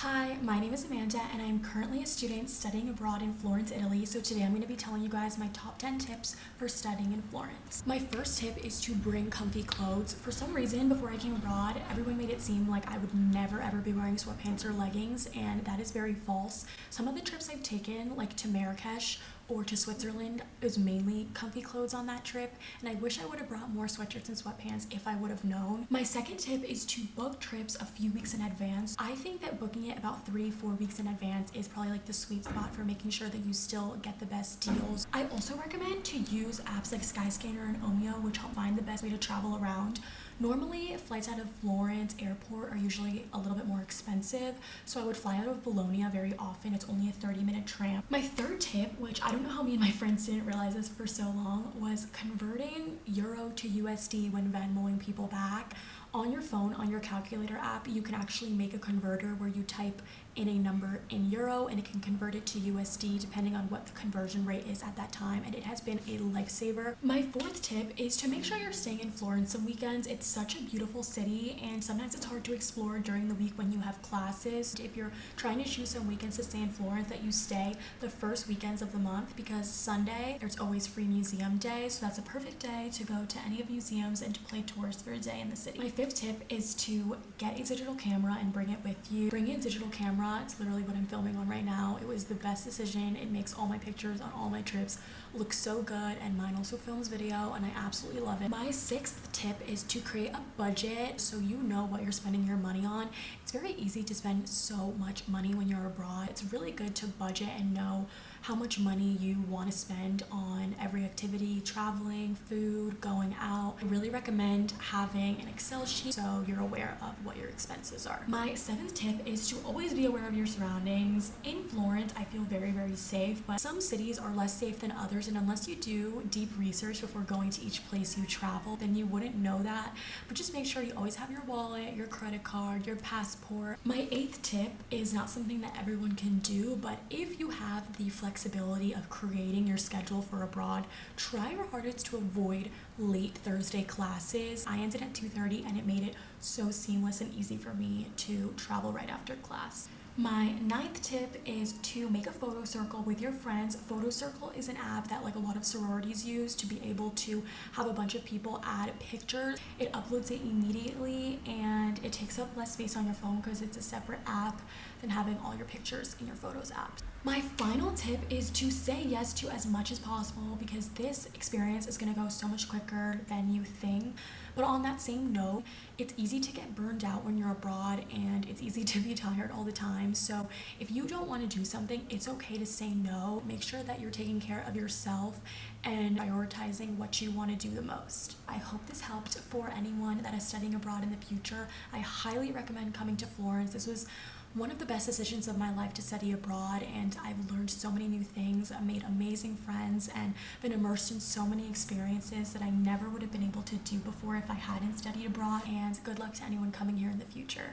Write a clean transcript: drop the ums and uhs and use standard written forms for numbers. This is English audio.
Hi, my name is Amanda and I'm currently a student studying abroad in Florence, Italy. So today I'm going to be telling you guys my top 10 tips for studying in Florence. My first tip is to bring comfy clothes. For some reason, before I came abroad, everyone made it seem like I would never ever be wearing sweatpants or leggings, and that is very false. Some of the trips I've taken, like to Marrakesh or to Switzerland, is mainly comfy clothes on that trip, and I wish I would have brought more sweatshirts and sweatpants if I would have known. My second tip is to book trips a few weeks in advance. I think that booking it about 3-4 weeks in advance is probably like the sweet spot for making sure that you still get the best deals. I also recommend to use apps like Skyscanner and Omeo, which help find the best way to travel around. Normally, flights out of Florence airport are usually a little bit more expensive, so I would fly out of Bologna very often. It's only a 30-minute tram. My third tip, which I don't know how me and my friends didn't realize this for so long, was converting Euro to USD when Venmoing people back. On your phone, on your calculator app, you can actually make a converter where you type in a number in euro and it can convert it to USD depending on what the conversion rate is at that time, and it has been a lifesaver. My fourth tip is to make sure you're staying in Florence some weekends. It's such a beautiful city and sometimes it's hard to explore during the week when you have classes. If you're trying to choose some weekends to stay in Florence, that you stay the first weekends of the month, because Sunday there's always free museum day, so that's a perfect day to go to any of museums and to play tours for a day in the city. My fifth tip is to get a digital camera and bring it with you. Bring a digital camera. It's literally what I'm filming on right now. It was the best decision. It makes all my pictures on all my trips look so good, and mine also films video, and I absolutely love it. My sixth tip is to create a budget so you know what you're spending your money on. It's very easy to spend so much money when you're abroad. It's really good to budget and know how much money you want to spend on every activity, traveling, food, going out. I really recommend having an Excel sheet so you're aware of what your expenses are. My seventh tip is to always be aware of your surroundings. In Florence, I feel very, very safe, but some cities are less safe than others, and unless you do deep research before going to each place you travel, then you wouldn't know that. But just make sure you always have your wallet, your credit card, your passport. My eighth tip is not something that everyone can do, but if you have the flexibility of creating your schedule for abroad, try your hardest to avoid late Thursday classes. I ended at 2:30 and it made it so seamless and easy for me to travel right after class. My ninth tip is to make a photo circle with your friends. Photo Circle is an app that like a lot of sororities use to be able to have a bunch of people add pictures. It uploads it immediately and it takes up less space on your phone because it's a separate app than having all your pictures in your Photos app. My final tip is to say yes to as much as possible, because this experience is going to go so much quicker than you think. But on that same note, it's easy to get burned out when you're abroad and it's easy to be tired all the time. So if you don't want to do something, it's okay to say no. Make sure that you're taking care of yourself and prioritizing what you want to do the most. I hope this helped for anyone that is studying abroad in the future. I highly recommend coming to Florence. This was one of the best decisions of my life to study abroad, and I've learned so many new things. I've made amazing friends and been immersed in so many experiences that I never would have been able to do before if I hadn't studied abroad. And good luck to anyone coming here in the future.